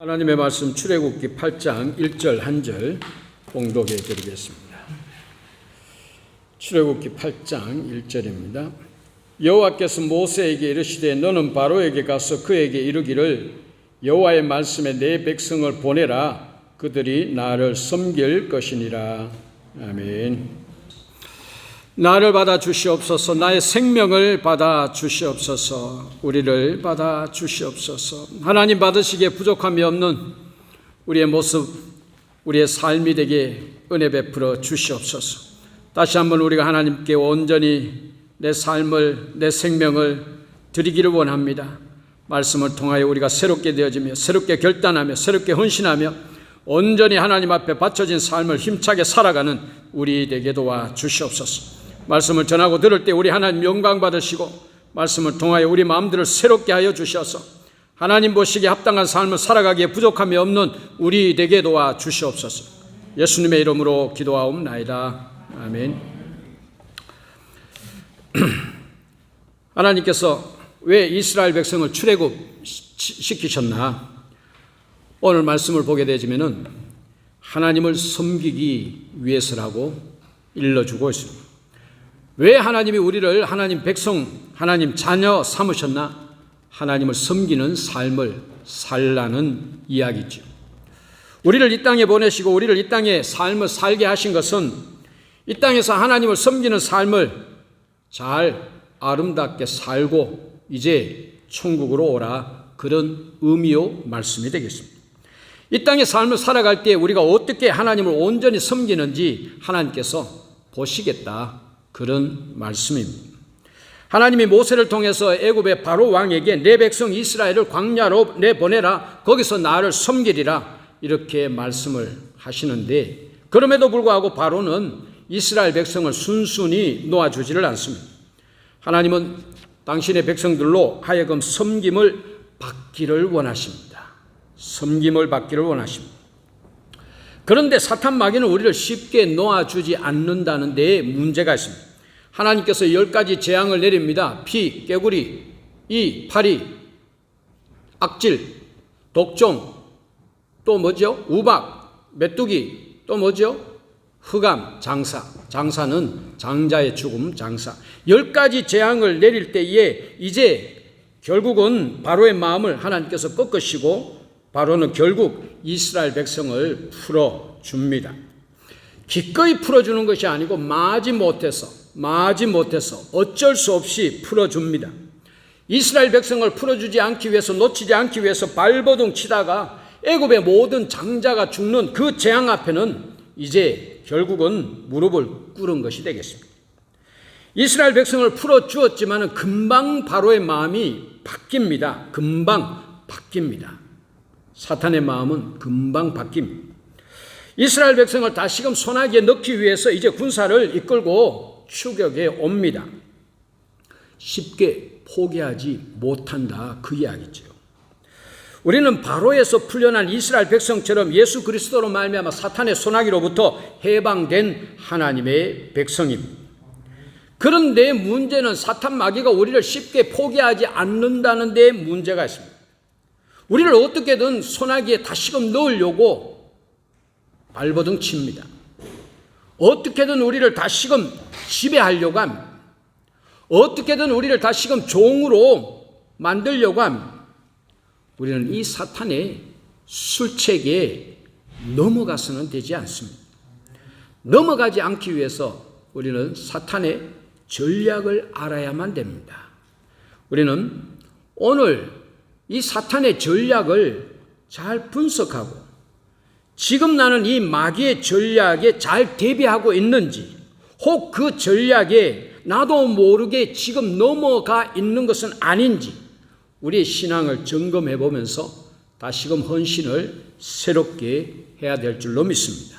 하나님의 말씀 출애굽기 8장 1절 한 절 봉독해 드리겠습니다. 출애굽기 8장 1절입니다. 여호와께서 모세에게 이르시되 너는 바로에게 가서 그에게 이르기를 여호와의 말씀에 내 백성을 보내라. 그들이 나를 섬길 것이니라. 아멘. 나를 받아 주시옵소서. 나의 생명을 받아 주시옵소서. 우리를 받아 주시옵소서. 하나님 받으시기에 부족함이 없는 우리의 모습, 우리의 삶이 되게 은혜 베풀어 주시옵소서. 다시 한번 우리가 하나님께 온전히 내 삶을, 내 생명을 드리기를 원합니다. 말씀을 통하여 우리가 새롭게 되어지며 새롭게 결단하며 새롭게 헌신하며 온전히 하나님 앞에 바쳐진 삶을 힘차게 살아가는 우리 되게 도와 주시옵소서. 말씀을 전하고 들을 때 우리 하나님 영광 받으시고 말씀을 통하여 우리 마음들을 새롭게 하여 주셔서 하나님 보시기에 합당한 삶을 살아가기에 부족함이 없는 우리 되게 도와 주시옵소서. 예수님의 이름으로 기도하옵나이다. 아멘. 하나님께서 왜 이스라엘 백성을 출애굽시키셨나? 오늘 말씀을 보게 되지면은 하나님을 섬기기 위해서라고 일러주고 있습니다. 왜 하나님이 우리를 하나님 백성, 하나님 자녀 삼으셨나? 하나님을 섬기는 삶을 살라는 이야기죠. 우리를 이 땅에 보내시고 우리를 이 땅에 삶을 살게 하신 것은 이 땅에서 하나님을 섬기는 삶을 잘 아름답게 살고 이제 천국으로 오라, 그런 의미요 말씀이 되겠습니다. 이 땅의 삶을 살아갈 때 우리가 어떻게 하나님을 온전히 섬기는지 하나님께서 보시겠다, 그런 말씀입니다. 하나님이 모세를 통해서 애굽의 바로 왕에게 내 백성 이스라엘을 광야로 내보내라, 거기서 나를 섬기리라, 이렇게 말씀을 하시는데 그럼에도 불구하고 바로는 이스라엘 백성을 순순히 놓아주지를 않습니다. 하나님은 당신의 백성들로 하여금 섬김을 받기를 원하십니다. 섬김을 받기를 원하십니다. 그런데 사탄 마귀는 우리를 쉽게 놓아주지 않는다는 데에 문제가 있습니다. 하나님께서 10가지 재앙을 내립니다. 피, 깨구리, 이, 파리, 악질, 독종, 또 뭐죠? 우박, 메뚜기, 또 뭐죠? 흑암, 장사. 장사는 장자의 죽음, 장사. 10가지 재앙을 내릴 때에 이제 결국은 바로의 마음을 하나님께서 꺾으시고 바로는 결국 이스라엘 백성을 풀어줍니다. 기꺼이 풀어주는 것이 아니고 마지못해서 어쩔 수 없이 풀어줍니다. 이스라엘 백성을 풀어주지 않기 위해서, 놓치지 않기 위해서 발버둥 치다가 애굽의 모든 장자가 죽는 그 재앙 앞에는 이제 결국은 무릎을 꿇은 것이 되겠습니다. 이스라엘 백성을 풀어주었지만 금방 바로의 마음이 바뀝니다. 금방 바뀝니다. 사탄의 마음은 금방 바뀝니다. 이스라엘 백성을 다시금 소나기에 넣기 위해서 이제 군사를 이끌고 추격해 옵니다. 쉽게 포기하지 못한다, 그 이야기죠. 우리는 바로에서 풀려난 이스라엘 백성처럼 예수 그리스도로 말미암아 사탄의 소나기로부터 해방된 하나님의 백성입니다. 그런데 문제는 사탄 마귀가 우리를 쉽게 포기하지 않는다는 데 문제가 있습니다. 우리를 어떻게든 소나기에 다시금 넣으려고 발버둥 칩니다. 어떻게든 우리를 다시금 지배하려고 합니다. 어떻게든 우리를 다시금 종으로 만들려고 합니다. 우리는 이 사탄의 술책에 넘어가서는 되지 않습니다. 넘어가지 않기 위해서 우리는 사탄의 전략을 알아야만 됩니다. 우리는 오늘 이 사탄의 전략을 잘 분석하고 지금 나는 이 마귀의 전략에 잘 대비하고 있는지, 혹 그 전략에 나도 모르게 지금 넘어가 있는 것은 아닌지 우리의 신앙을 점검해 보면서 다시금 헌신을 새롭게 해야 될 줄로 믿습니다.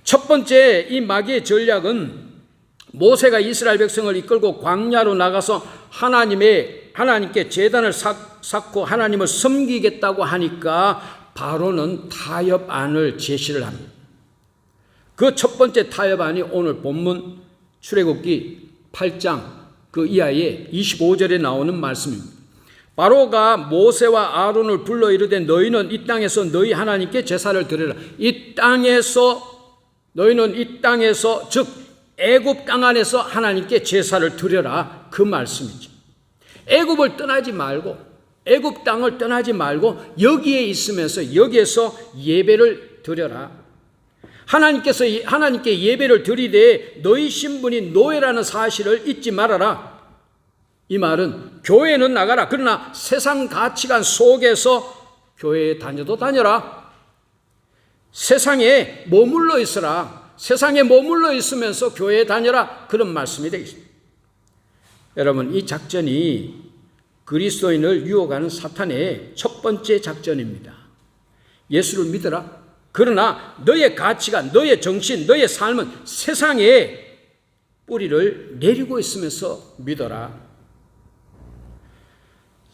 첫 번째, 이 마귀의 전략은 모세가 이스라엘 백성을 이끌고 광야로 나가서 하나님께 제단을 쌓고 하나님을 섬기겠다고 하니까 바로는 타협안을 제시를 합니다. 그 첫 번째 타협안이 오늘 본문 출애굽기 8장 그 이하에 25절에 나오는 말씀입니다. 바로가 모세와 아론을 불러 이르되 너희는 이 땅에서 너희 하나님께 제사를 드리라. 너희는 이 땅에서 즉 애굽 땅 안에서 하나님께 제사를 드려라, 그 말씀이죠. 애굽을 떠나지 말고, 애굽 땅을 떠나지 말고 여기에 있으면서 여기에서 예배를 드려라. 하나님께 예배를 드리되 너희 신분이 노예라는 사실을 잊지 말아라. 이 말은 교회는 나가라. 그러나 세상 가치관 속에서 교회에 다녀라. 세상에 머물러 있으라. 세상에 머물러 있으면서 교회에 다녀라. 그런 말씀이 되겠습니다. 여러분, 이 작전이 그리스도인을 유혹하는 사탄의 첫 번째 작전입니다. 예수를 믿어라. 그러나 너의 가치관, 너의 정신, 너의 삶은 세상에 뿌리를 내리고 있으면서 믿어라.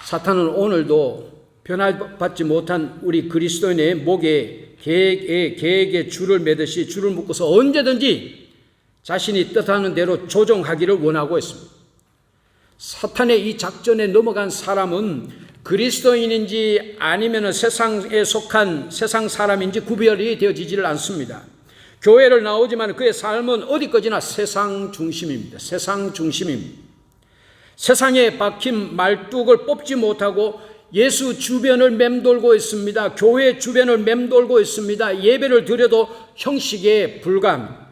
사탄은 오늘도 변화받지 못한 우리 그리스도인의 목에 계획에 줄을 매듯이 줄을 묶어서 언제든지 자신이 뜻하는 대로 조종하기를 원하고 있습니다. 사탄의 이 작전에 넘어간 사람은 그리스도인인지 아니면 세상에 속한 세상 사람인지 구별이 되어지지를 않습니다. 교회를 나오지만 그의 삶은 어디까지나 세상 중심입니다. 세상 중심입니다. 세상에 박힌 말뚝을 뽑지 못하고 예수 주변을 맴돌고 있습니다. 교회 주변을 맴돌고 있습니다. 예배를 드려도 형식에 불과합니다.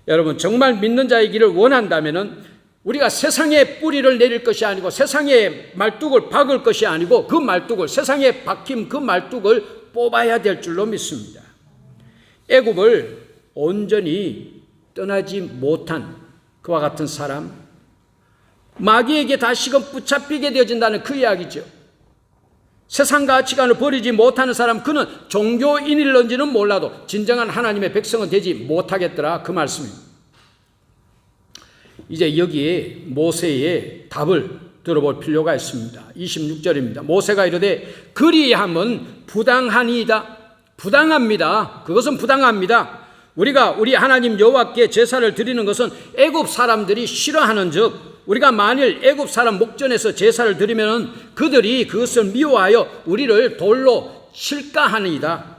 여러분, 정말 믿는 자이기를 원한다면 우리가 세상에 뿌리를 내릴 것이 아니고 세상에 말뚝을 박을 것이 아니고 그 말뚝을, 세상에 박힌 그 말뚝을 뽑아야 될 줄로 믿습니다. 애굽을 온전히 떠나지 못한 그와 같은 사람, 마귀에게 다시금 붙잡히게 되어진다는 그 이야기죠. 세상 가치관을 버리지 못하는 사람, 그는 종교인일런지는 몰라도 진정한 하나님의 백성은 되지 못하겠더라, 그 말씀입니다. 이제 여기에 모세의 답을 들어볼 필요가 있습니다. 26절입니다. 모세가 이르되 그리함은 부당하니이다. 부당합니다. 그것은 부당합니다. 우리가 우리 하나님 여호와께 제사를 드리는 것은 애굽 사람들이 싫어하는즉 우리가 만일 애굽 사람 목전에서 제사를 드리면 그들이 그것을 미워하여 우리를 돌로 칠까 하니이다.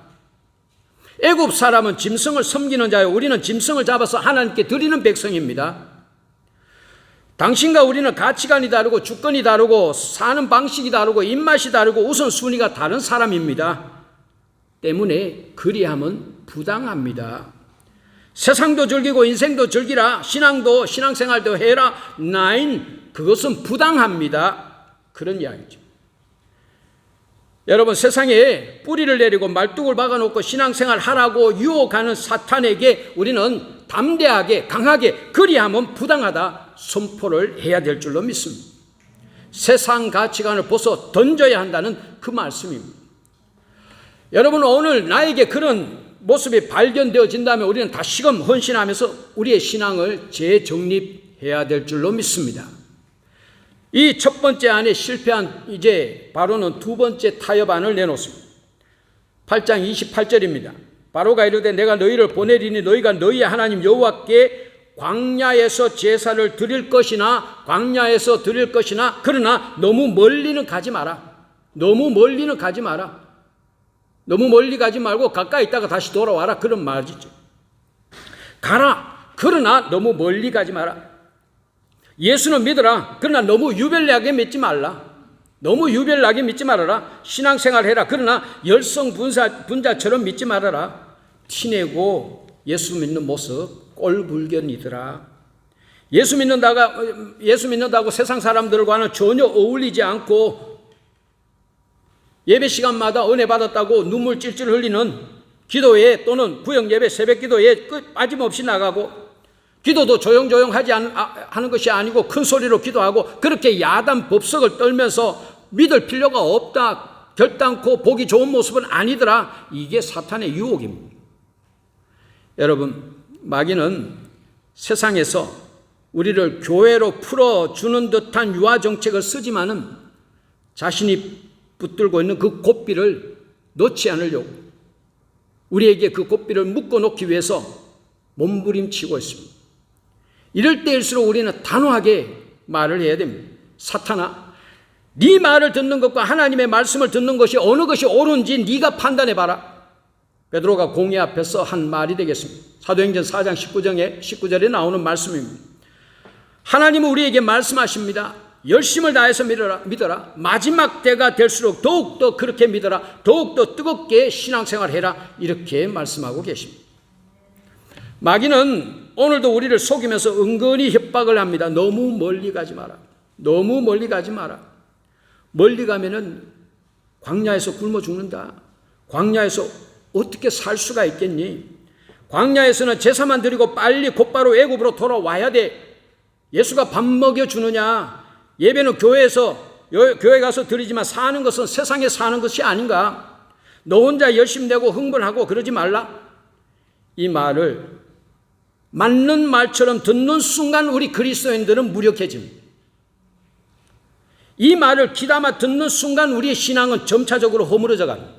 애굽 사람은 짐승을 섬기는 자요, 우리는 짐승을 잡아서 하나님께 드리는 백성입니다. 당신과 우리는 가치관이 다르고 주권이 다르고 사는 방식이 다르고 입맛이 다르고 우선순위가 다른 사람입니다. 때문에 그리함은 부당합니다. 세상도 즐기고 인생도 즐기라. 신앙도 신앙생활도 해라. 그것은 부당합니다. 그런 이야기죠. 여러분, 세상에 뿌리를 내리고 말뚝을 박아놓고 신앙생활 하라고 유혹하는 사탄에게 우리는 담대하게 강하게 그리함은 부당하다 선포를 해야 될 줄로 믿습니다. 세상 가치관을 벗어 던져야 한다는 그 말씀입니다. 여러분, 오늘 나에게 그런 모습이 발견되어진다면 우리는 다시금 헌신하면서 우리의 신앙을 재정립해야 될 줄로 믿습니다. 이 첫 번째 안에 실패한 이제 바로는 두 번째 타협안을 내놓습니다. 8장 28절입니다. 바로가 이르되 내가 너희를 보내리니 너희가 너희 하나님 여호와께 광야에서 제사를 드릴 것이나 그러나 너무 멀리는 가지 마라. 너무 멀리 가지 말고 가까이 있다가 다시 돌아와라, 그런 말이죠. 가라. 그러나 너무 멀리 가지 마라. 예수는 믿어라. 그러나 너무 유별나게 믿지 말라. 너무 유별나게 믿지 말아라. 신앙생활 해라. 그러나 열성 분자처럼 믿지 말아라. 티내고 예수 믿는 모습 꼴불견이더라. 예수 믿는다고 세상 사람들과는 전혀 어울리지 않고 예배 시간마다 은혜 받았다고 눈물 찔찔 흘리는 기도회 또는 구역 예배 새벽 기도에 빠짐없이 나가고 기도도 조용조용하지 하는 것이 아니고 큰 소리로 기도하고 그렇게 야단 법석을 떨면서 믿을 필요가 없다, 결단코 보기 좋은 모습은 아니더라. 이게 사탄의 유혹입니다. 여러분, 마귀는 세상에서 우리를 교회로 풀어주는 듯한 유아정책을 쓰지만은 자신이 붙들고 있는 그 고삐를 놓지 않으려고 우리에게 그 고삐를 묶어놓기 위해서 몸부림치고 있습니다. 이럴 때일수록 우리는 단호하게 말을 해야 됩니다. 사탄아, 네 말을 듣는 것과 하나님의 말씀을 듣는 것이 어느 것이 옳은지 네가 판단해 봐라. 베드로가 공회 앞에서 한 말이 되겠습니다. 사도행전 4장 19절에 나오는 말씀입니다. 하나님은 우리에게 말씀하십니다. 열심을 다해서 믿어라. 마지막 때가 될수록 더욱더 그렇게 믿어라. 더욱더 뜨겁게 신앙생활해라. 이렇게 말씀하고 계십니다. 마귀는 오늘도 우리를 속이면서 은근히 협박을 합니다. 너무 멀리 가지 마라. 너무 멀리 가지 마라. 멀리 가면은 광야에서 굶어 죽는다. 광야에서 어떻게 살 수가 있겠니? 광야에서는 제사만 드리고 빨리 곧바로 애굽으로 돌아와야 돼. 예수가 밥 먹여주느냐? 예배는 교회 가서 드리지만 사는 것은 세상에 사는 것이 아닌가? 너 혼자 열심히 내고 흥분하고 그러지 말라. 이 말을 맞는 말처럼 듣는 순간 우리 그리스도인들은 무력해집니다. 이 말을 귀담아 듣는 순간 우리의 신앙은 점차적으로 허물어져 갑니다.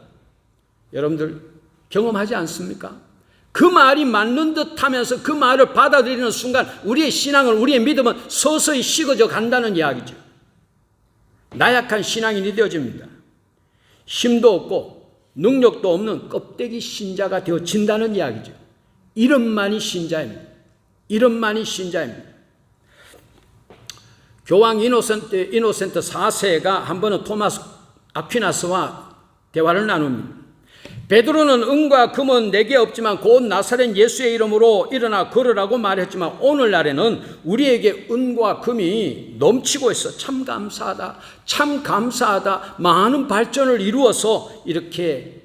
여러분들 경험하지 않습니까? 그 말이 맞는 듯 하면서 그 말을 받아들이는 순간 우리의 신앙은, 우리의 믿음은 서서히 식어져 간다는 이야기죠. 나약한 신앙인이 되어집니다. 힘도 없고 능력도 없는 껍데기 신자가 되어진다는 이야기죠. 이름만이 신자입니다. 이름만이 신자입니다. 교황 이노센트 4세가 한 번은 토마스 아퀴나스와 대화를 나눕니다. 베드로는 은과 금은 내게 없지만 곧 나사렛 예수의 이름으로 일어나 걸으라고 말했지만 오늘날에는 우리에게 은과 금이 넘치고 있어. 참 감사하다. 참 감사하다. 많은 발전을 이루어서 이렇게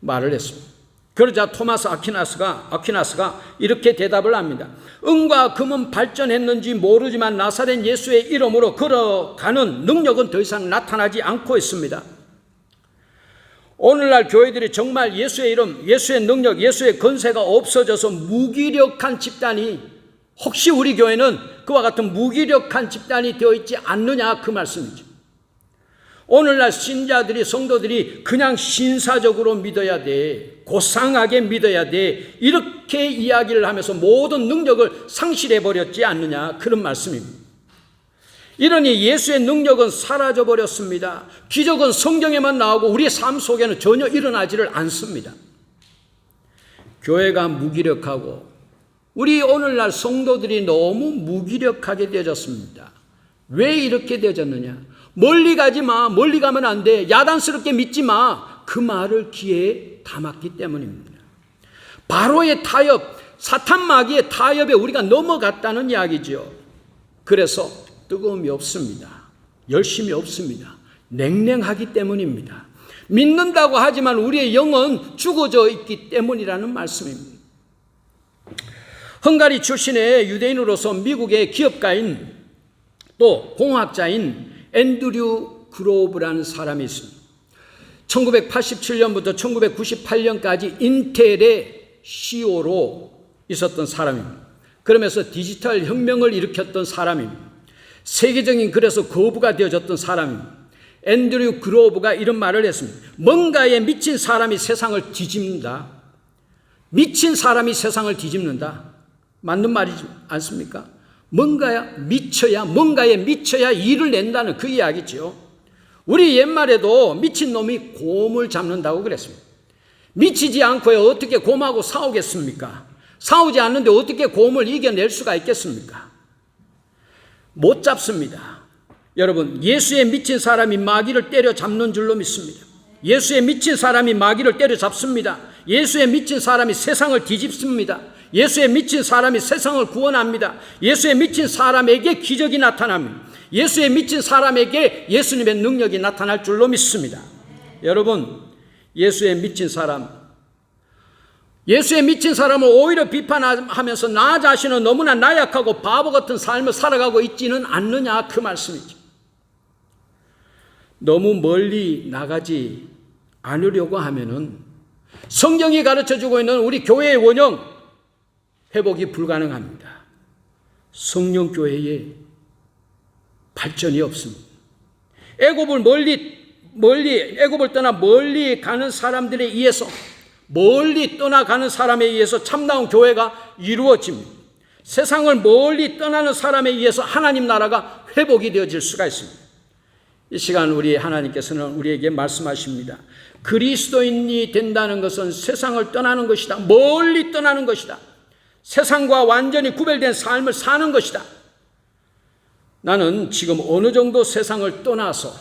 말을 했습니다. 그러자 토마스 아퀴나스가 이렇게 대답을 합니다. 은과 금은 발전했는지 모르지만 나사렛 예수의 이름으로 걸어가는 능력은 더 이상 나타나지 않고 있습니다. 오늘날 교회들이 정말 예수의 이름, 예수의 능력, 예수의 권세가 없어져서 무기력한 집단이, 혹시 우리 교회는 그와 같은 무기력한 집단이 되어 있지 않느냐, 그 말씀이죠. 오늘날 신자들이, 성도들이 그냥 신사적으로 믿어야 돼, 고상하게 믿어야 돼, 이렇게 이야기를 하면서 모든 능력을 상실해버렸지 않느냐, 그런 말씀입니다. 이러니 예수의 능력은 사라져버렸습니다. 기적은 성경에만 나오고 우리의 삶 속에는 전혀 일어나지를 않습니다. 교회가 무기력하고 우리 오늘날 성도들이 너무 무기력하게 되어졌습니다. 왜 이렇게 되어졌느냐? 멀리 가지 마. 멀리 가면 안 돼. 야단스럽게 믿지 마. 그 말을 귀에 담았기 때문입니다. 바로의 타협, 사탄 마귀의 타협에 우리가 넘어갔다는 이야기죠. 그래서 뜨거움이 없습니다. 열심이 없습니다. 냉랭하기 때문입니다. 믿는다고 하지만 우리의 영은 죽어져 있기 때문이라는 말씀입니다. 헝가리 출신의 유대인으로서 미국의 기업가인 또 공학자인 앤드류 그로브라는 사람이 있습니다. 1987년부터 1998년까지 인텔의 CEO로 있었던 사람입니다. 그러면서 디지털 혁명을 일으켰던 사람입니다. 세계적인 그래서 거부가 되어졌던 사람입니다. 앤드류 그로브가 이런 말을 했습니다. 뭔가에 미친 사람이 세상을 뒤집는다. 미친 사람이 세상을 뒤집는다. 맞는 말이지 않습니까? 뭔가에 미쳐야 일을 낸다는 그 이야기죠. 우리 옛말에도 미친 놈이 곰을 잡는다고 그랬습니다. 미치지 않고 어떻게 곰하고 싸우겠습니까? 싸우지 않는데 어떻게 곰을 이겨낼 수가 있겠습니까? 못 잡습니다. 여러분, 예수에 미친 사람이 마귀를 때려잡는 줄로 믿습니다. 예수에 미친 사람이 마귀를 때려잡습니다. 예수에 미친 사람이 세상을 뒤집습니다. 예수에 미친 사람이 세상을 구원합니다. 예수에 미친 사람에게 기적이 나타납니다. 예수에 미친 사람에게 예수님의 능력이 나타날 줄로 믿습니다. 여러분, 예수에 미친 사람을 오히려 비판하면서 나 자신은 너무나 나약하고 바보 같은 삶을 살아가고 있지는 않느냐, 그 말씀이죠. 너무 멀리 나가지 않으려고 하면은 성경이 가르쳐주고 있는 우리 교회의 원형 회복이 불가능합니다. 성령교회에 발전이 없습니다. 애굽을 떠나 멀리 가는 사람들에 의해서, 멀리 떠나가는 사람에 의해서 참다운 교회가 이루어집니다. 세상을 멀리 떠나는 사람에 의해서 하나님 나라가 회복이 되어질 수가 있습니다. 이 시간 우리 하나님께서는 우리에게 말씀하십니다. 그리스도인이 된다는 것은 세상을 떠나는 것이다. 멀리 떠나는 것이다. 세상과 완전히 구별된 삶을 사는 것이다. 나는 지금 어느 정도 세상을 떠나서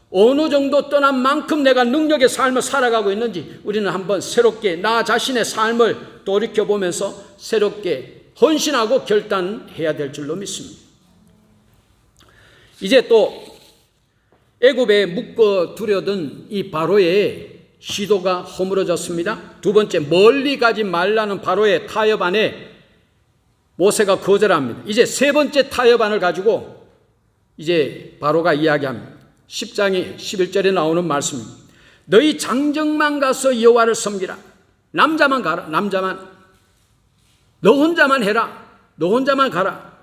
어느 정도 떠난 만큼 내가 능력의 삶을 살아가고 있는지 우리는 한번 새롭게 나 자신의 삶을 돌이켜보면서 새롭게 헌신하고 결단해야 될 줄로 믿습니다. 이제 또 애굽에 묶어두려던 이 바로의 시도가 허물어졌습니다. 두 번째, 멀리 가지 말라는 바로의 타협안에 모세가 거절합니다. 이제 세 번째 타협안을 가지고 이제 바로가 이야기합니다. 10장이 11절에 나오는 말씀입니다. 너희 장정만 가서 여호와를 섬기라. 남자만 가라. 남자만. 너 혼자만 해라. 너 혼자만 가라.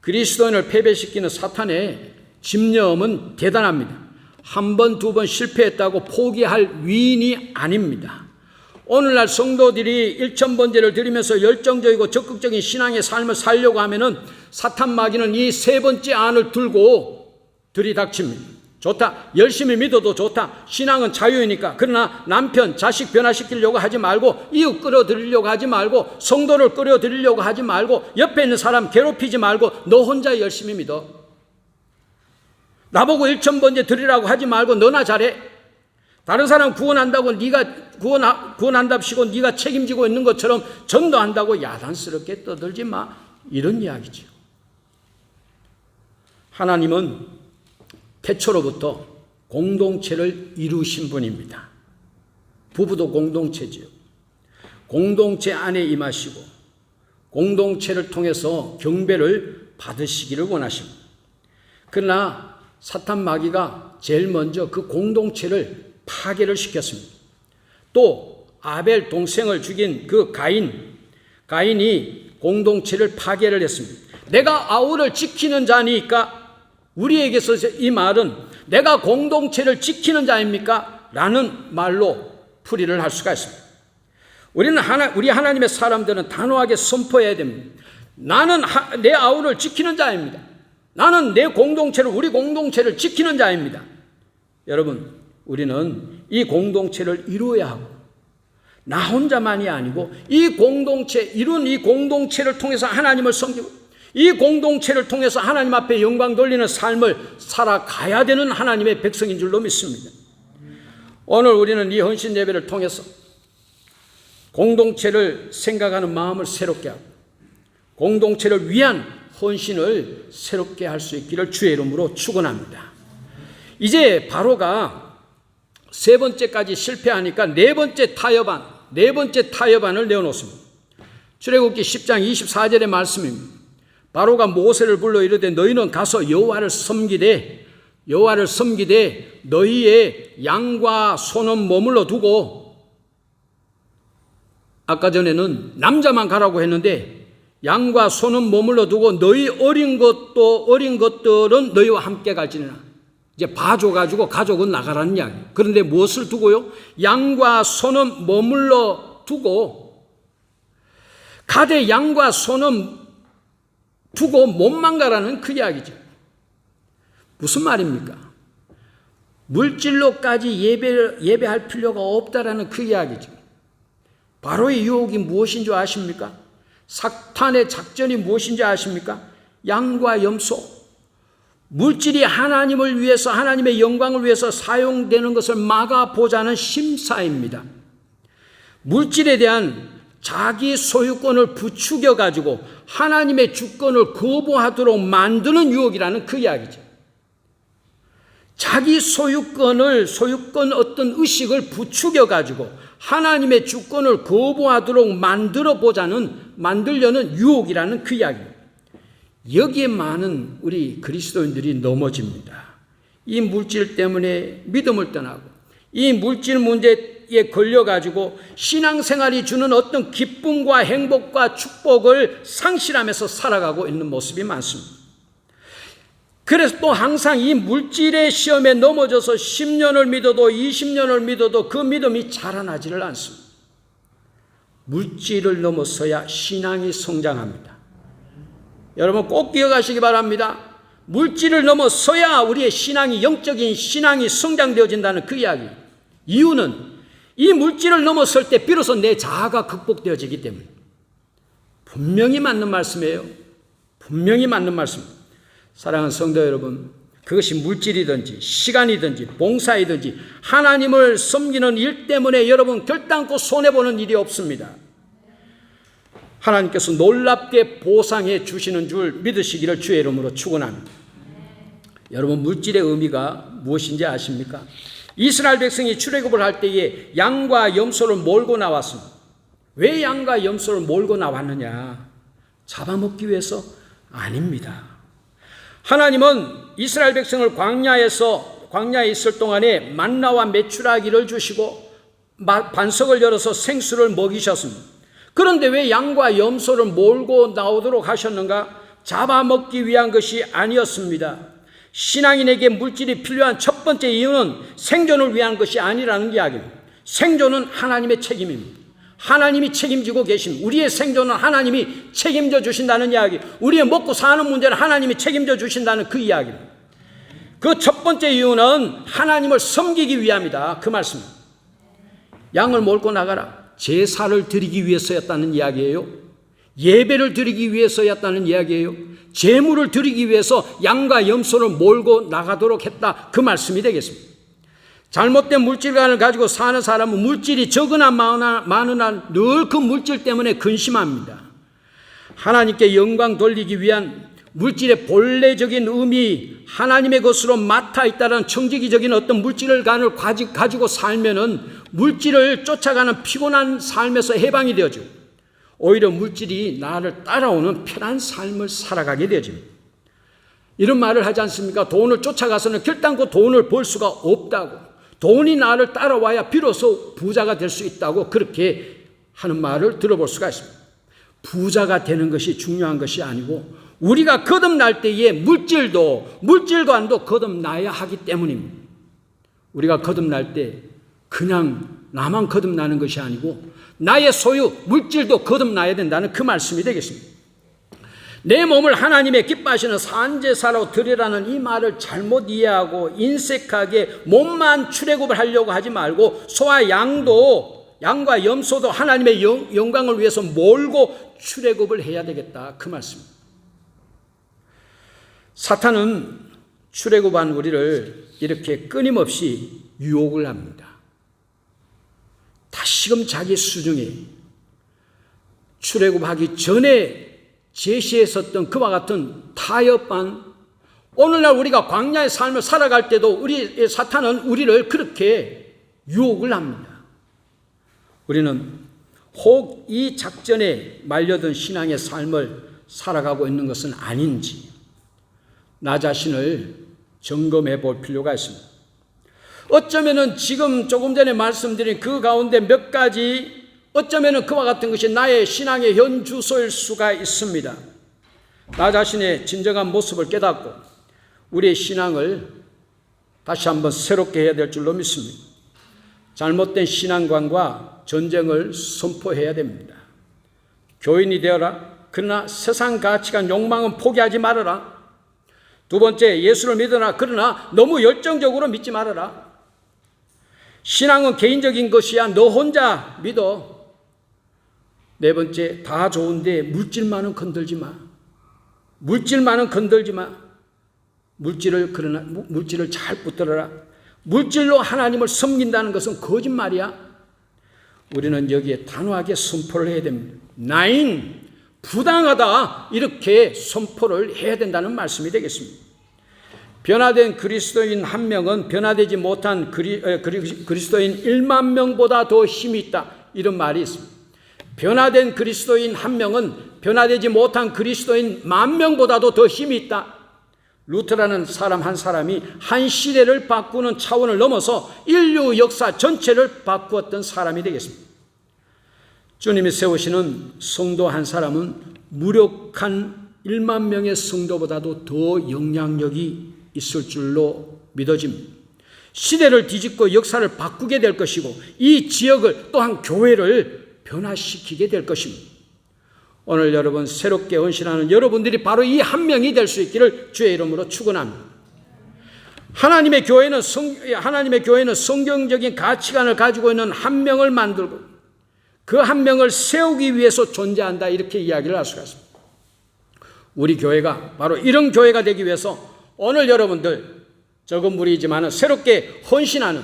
그리스도인을 패배시키는 사탄의 집념은 대단합니다. 한 번, 두 번 실패했다고 포기할 위인이 아닙니다. 오늘날 성도들이 일천번제를 드리면서 열정적이고 적극적인 신앙의 삶을 살려고 하면은 사탄 마귀는 이 세 번째 안을 들고 들이닥칩니다. 좋다. 열심히 믿어도 좋다. 신앙은 자유이니까. 그러나 남편, 자식 변화시키려고 하지 말고, 이웃 끌어들이려고 하지 말고, 성도를 끌어들이려고 하지 말고, 옆에 있는 사람 괴롭히지 말고 너 혼자 열심히 믿어. 나보고 일천번제 드리라고 하지 말고 너나 잘해. 다른 사람 구원한다고 네가 구원한답시고 네가 책임지고 있는 것처럼 전도한다고 야단스럽게 떠들지 마. 이런 이야기죠. 하나님은 태초로부터 공동체를 이루신 분입니다. 부부도 공동체지요. 공동체 안에 임하시고 공동체를 통해서 경배를 받으시기를 원하십니다. 그러나 사탄 마귀가 제일 먼저 그 공동체를 파괴를 시켰습니다. 또 아벨 동생을 죽인 그 가인이 공동체를 파괴를 했습니다. 내가 아우를 지키는 자니까, 우리에게서 이 말은 내가 공동체를 지키는 자입니까? 라는 말로 풀이를 할 수가 있습니다. 우리 하나님의 사람들은 단호하게 선포해야 됩니다. 나는 내 아우를 지키는 자입니다. 나는 우리 공동체를 지키는 자입니다. 여러분, 우리는 이 공동체를 이루어야 하고, 나 혼자만이 아니고 이룬 이 공동체를 통해서 하나님을 섬기고, 이 공동체를 통해서 하나님 앞에 영광 돌리는 삶을 살아가야 되는 하나님의 백성인 줄로 믿습니다. 오늘 우리는 이 헌신 예배를 통해서 공동체를 생각하는 마음을 새롭게 하고 공동체를 위한 헌신을 새롭게 할 수 있기를 주의 이름으로 축원합니다. 이제 바로가 세 번째까지 실패하니까 네 번째 타협안을 내어놓습니다. 출애굽기 10장 24절의 말씀입니다. 바로가 모세를 불러 이르되 너희는 가서 여호와를 섬기되 너희의 양과 소는 머물러 두고, 아까 전에는 남자만 가라고 했는데 양과 소는 머물러 두고 너희 어린 것들은 너희와 함께 갈지니라. 이제 봐줘가지고 가족은 나가라는 이야기. 그런데 무엇을 두고요? 양과 소는 머물러 두고, 가되 양과 소는 두고 몸만 가라는 그 이야기죠. 무슨 말입니까? 물질로까지 예배할 필요가 없다라는 그 이야기죠. 바로의 유혹이 무엇인 줄 아십니까? 사탄의 작전이 무엇인지 아십니까? 양과 염소. 물질이 하나님을 위해서, 하나님의 영광을 위해서 사용되는 것을 막아보자는 심사입니다. 물질에 대한 자기 소유권을 부추겨 가지고 하나님의 주권을 거부하도록 만드는 유혹이라는 그 이야기죠. 자기 소유권 어떤 의식을 부추겨 가지고 하나님의 주권을 거부하도록 만들려는 유혹이라는 그 이야기입니다. 여기에 많은 우리 그리스도인들이 넘어집니다. 이 물질 때문에 믿음을 떠나고 이 물질 문제에 걸려가지고 신앙생활이 주는 어떤 기쁨과 행복과 축복을 상실하면서 살아가고 있는 모습이 많습니다. 그래서 또 항상 이 물질의 시험에 넘어져서 10년을 믿어도 20년을 믿어도 그 믿음이 자라나지를 않습니다. 물질을 넘어서야 신앙이 성장합니다. 여러분 꼭 기억하시기 바랍니다. 물질을 넘어서야 우리의 신앙이, 영적인 신앙이 성장되어진다는 그 이야기. 이유는 이 물질을 넘어설 때 비로소 내 자아가 극복되어지기 때문에. 분명히 맞는 말씀이에요. 분명히 맞는 말씀. 사랑하는 성도 여러분, 그것이 물질이든지 시간이든지 봉사이든지 하나님을 섬기는 일 때문에 여러분 결단코 손해보는 일이 없습니다. 하나님께서 놀랍게 보상해 주시는 줄 믿으시기를 주의 이름으로 축원합니다. 여러분 물질의 의미가 무엇인지 아십니까? 이스라엘 백성이 출애굽을 할 때에 양과 염소를 몰고 나왔습니다. 왜 양과 염소를 몰고 나왔느냐? 잡아먹기 위해서? 아닙니다. 하나님은 이스라엘 백성을 광야에 있을 동안에 만나와 메추라기를 주시고 반석을 열어서 생수를 먹이셨습니다. 그런데 왜 양과 염소를 몰고 나오도록 하셨는가? 잡아먹기 위한 것이 아니었습니다. 신앙인에게 물질이 필요한 첫 번째 이유는 생존을 위한 것이 아니라는 이야기입니다. 생존은 하나님의 책임입니다. 하나님이 책임지고 계십니다. 우리의 생존은 하나님이 책임져 주신다는 이야기, 우리의 먹고 사는 문제는 하나님이 책임져 주신다는 그 이야기입니다. 그 첫 번째 이유는 하나님을 섬기기 위함이다. 그 말씀입니다. 양을 몰고 나가라. 제사를 드리기 위해서였다는 이야기예요. 예배를 드리기 위해서였다는 이야기예요. 제물을 드리기 위해서 양과 염소를 몰고 나가도록 했다. 그 말씀이 되겠습니다. 잘못된 물질관을 가지고 사는 사람은 물질이 적으나 많으나 늘 그 물질 때문에 근심합니다. 하나님께 영광 돌리기 위한 물질의 본래적인 의미, 하나님의 것으로 맡아 있다는 청지기적인 어떤 물질을 가지고 살면은 물질을 쫓아가는 피곤한 삶에서 해방이 되어지고 오히려 물질이 나를 따라오는 편한 삶을 살아가게 되어집니다. 이런 말을 하지 않습니까? 돈을 쫓아가서는 결단코 돈을 벌 수가 없다고, 돈이 나를 따라와야 비로소 부자가 될 수 있다고 그렇게 하는 말을 들어볼 수가 있습니다. 부자가 되는 것이 중요한 것이 아니고 우리가 거듭날 때에 물질관도 거듭나야 하기 때문입니다. 우리가 거듭날 때 그냥 나만 거듭나는 것이 아니고 나의 소유 물질도 거듭나야 된다는 그 말씀이 되겠습니다. 내 몸을 하나님의 기뻐하시는 산제사로 드리라는 이 말을 잘못 이해하고 인색하게 몸만 출애굽을 하려고 하지 말고 소와 양과 염소도 하나님의 영광을 위해서 몰고 출애굽을 해야 되겠다. 그 말씀입니다. 사탄은 출애굽한 우리를 이렇게 끊임없이 유혹을 합니다. 다시금 자기 수중에 출애굽하기 전에 제시했었던 그와 같은 타협한 오늘날 우리가 광야의 삶을 살아갈 때도 사탄은 우리를 그렇게 유혹을 합니다. 우리는 혹 이 작전에 말려든 신앙의 삶을 살아가고 있는 것은 아닌지 나 자신을 점검해 볼 필요가 있습니다. 어쩌면은 지금 조금 전에 말씀드린 그 가운데 몇 가지 어쩌면은 그와 같은 것이 나의 신앙의 현 주소일 수가 있습니다. 나 자신의 진정한 모습을 깨닫고 우리의 신앙을 다시 한번 새롭게 해야 될 줄로 믿습니다. 잘못된 신앙관과 전쟁을 선포해야 됩니다. 교인이 되어라. 그러나 세상 가치관 욕망은 포기하지 말아라. 두 번째, 예수를 믿으라. 그러나 너무 열정적으로 믿지 말아라. 신앙은 개인적인 것이야. 너 혼자 믿어. 네 번째, 다 좋은데 물질만은 건들지 마. 물질만은 건들지 마. 물질을 잘 붙들어라. 물질로 하나님을 섬긴다는 것은 거짓말이야. 우리는 여기에 단호하게 선포를 해야 됩니다. 부당하다. 이렇게 선포를 해야 된다는 말씀이 되겠습니다. 변화된 그리스도인 한 명은 변화되지 못한 그리스도인 1만 명보다 더 힘이 있다. 이런 말이 있습니다. 변화된 그리스도인 한 명은 변화되지 못한 그리스도인 10,000명보다도 더 힘이 있다. 루터라는 사람 한 사람이 한 시대를 바꾸는 차원을 넘어서 인류 역사 전체를 바꾸었던 사람이 되겠습니다. 주님이 세우시는 성도 한 사람은 무력한 1만 명의 성도보다도 더 영향력이 있을 줄로 믿어집니다. 시대를 뒤집고 역사를 바꾸게 될 것이고 이 지역을 또한 교회를 변화시키게 될 것입니다. 오늘 여러분 새롭게 헌신하는 여러분들이 바로 이 한 명이 될 수 있기를 주의 이름으로 축원합니다. 하나님의 교회는 성경적인 가치관을 가지고 있는 한 명을 만들고 그 한 명을 세우기 위해서 존재한다, 이렇게 이야기를 할 수가 있습니다. 우리 교회가 바로 이런 교회가 되기 위해서 오늘 여러분들 적은 무리이지만 새롭게 헌신하는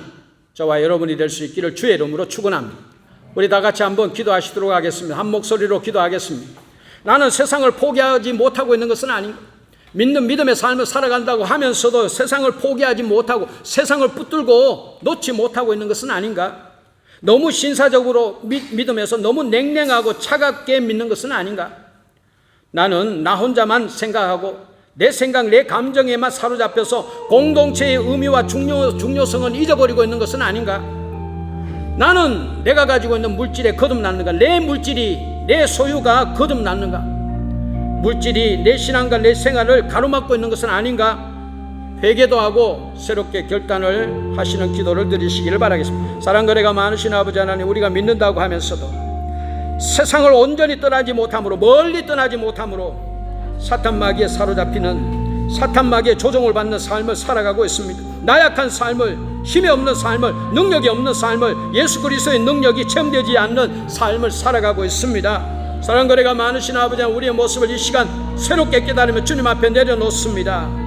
저와 여러분이 될 수 있기를 주의 이름으로 축원합니다. 우리 다 같이 한번 기도하시도록 하겠습니다. 한 목소리로 기도하겠습니다. 나는 세상을 포기하지 못하고 있는 것은 아닌가? 믿는 믿음의 삶을 살아간다고 하면서도 세상을 포기하지 못하고 세상을 붙들고 놓지 못하고 있는 것은 아닌가? 너무 신사적으로 믿음에서 너무 냉랭하고 차갑게 믿는 것은 아닌가? 나는 나 혼자만 생각하고 내 생각, 내 감정에만 사로잡혀서 공동체의 의미와 중요성은 잊어버리고 있는 것은 아닌가? 나는 내가 가지고 있는 물질에 거듭났는가? 내 물질이, 내 소유가 거듭났는가? 물질이 내 신앙과 내 생활을 가로막고 있는 것은 아닌가? 회개도 하고 새롭게 결단을 하시는 기도를 드리시기를 바라겠습니다. 사랑거래가 많으신 아버지 하나님, 우리가 믿는다고 하면서도 세상을 온전히 떠나지 못함으로, 멀리 떠나지 못함으로 사탄 마귀에 사로잡히는, 사탄 마귀의 조종을 받는 삶을 살아가고 있습니다. 나약한 삶을, 힘이 없는 삶을, 능력이 없는 삶을, 예수 그리스도의 능력이 체험되지 않는 삶을 살아가고 있습니다. 사랑거래가 많으신 아버지, 우리의 모습을 이 시간 새롭게 깨달으며 주님 앞에 내려놓습니다.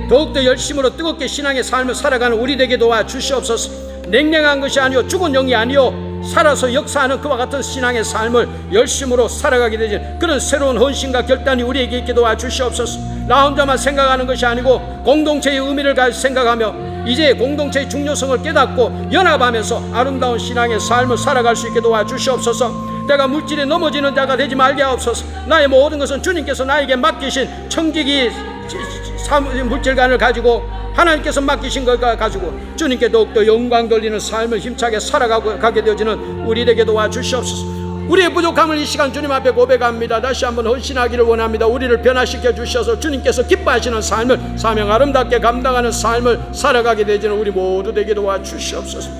더욱더 열심으로 뜨겁게 신앙의 삶을 살아가는 우리 되게 도와주시옵소서. 냉랭한 것이 아니요 죽은 영이 아니요 살아서 역사하는 그와 같은 신앙의 삶을 열심으로 살아가게 되지 그런 새로운 헌신과 결단이 우리에게 있게 도와주시옵소서. 나 혼자만 생각하는 것이 아니고 공동체의 의미를 생각하며 이제 공동체의 중요성을 깨닫고 연합하면서 아름다운 신앙의 삶을 살아갈 수 있게 도와주시옵소서. 내가 물질에 넘어지는 자가 되지 말게 하옵소서. 나의 모든 것은 주님께서 나에게 맡기신 청지기 물질관을 가지고 하나님께서 맡기신 것을 가지고 주님께 더욱더 영광 돌리는 삶을 힘차게 살아가게 되어지는 우리에게 도와주시옵소서. 우리의 부족함을 이 시간 주님 앞에 고백합니다. 다시 한번 헌신하기를 원합니다. 우리를 변화시켜 주셔서 주님께서 기뻐하시는 삶을, 사명 아름답게 감당하는 삶을 살아가게 되어지는 우리 모두 되게 도와주시옵소서.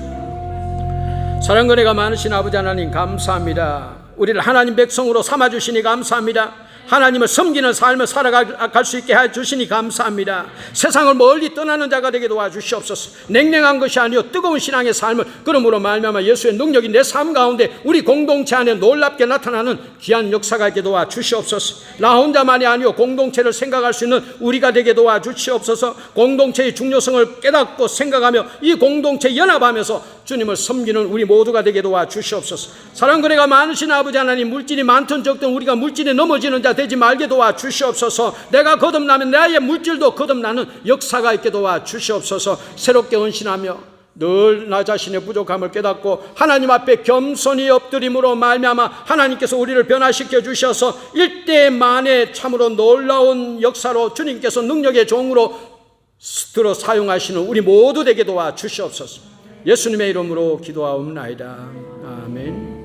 사랑과 은혜가 많으신 아버지 하나님, 감사합니다. 우리를 하나님 백성으로 삼아주시니 감사합니다. 하나님을 섬기는 삶을 살아갈 수 있게 해주시니 감사합니다. 세상을 멀리 떠나는 자가 되게 도와주시옵소서. 냉랭한 것이 아니요 뜨거운 신앙의 삶을, 그러므로 말미암아 예수의 능력이 내 삶 가운데 우리 공동체 안에 놀랍게 나타나는 귀한 역사가 있게 도와주시옵소서. 나 혼자만이 아니요 공동체를 생각할 수 있는 우리가 되게 도와주시옵소서. 공동체의 중요성을 깨닫고 생각하며 이 공동체 연합하면서 주님을 섬기는 우리 모두가 되게 도와주시옵소서. 사랑과 은혜가 많으신 아버지 하나님, 물질이 많든 적든 우리가 물질에 넘어지는 자 되지 말게 도와주시옵소서. 내가 거듭나면 나의 물질도 거듭나는 역사가 있게 도와주시옵소서. 새롭게 헌신하며 늘 나 자신의 부족함을 깨닫고 하나님 앞에 겸손히 엎드림으로 말미암아 하나님께서 우리를 변화시켜 주셔서 일대 만에 참으로 놀라운 역사로 주님께서 능력의 종으로 들어 사용하시는 우리 모두 되게 도와주시옵소서. 예수님의 이름으로 기도하옵나이다. 아멘.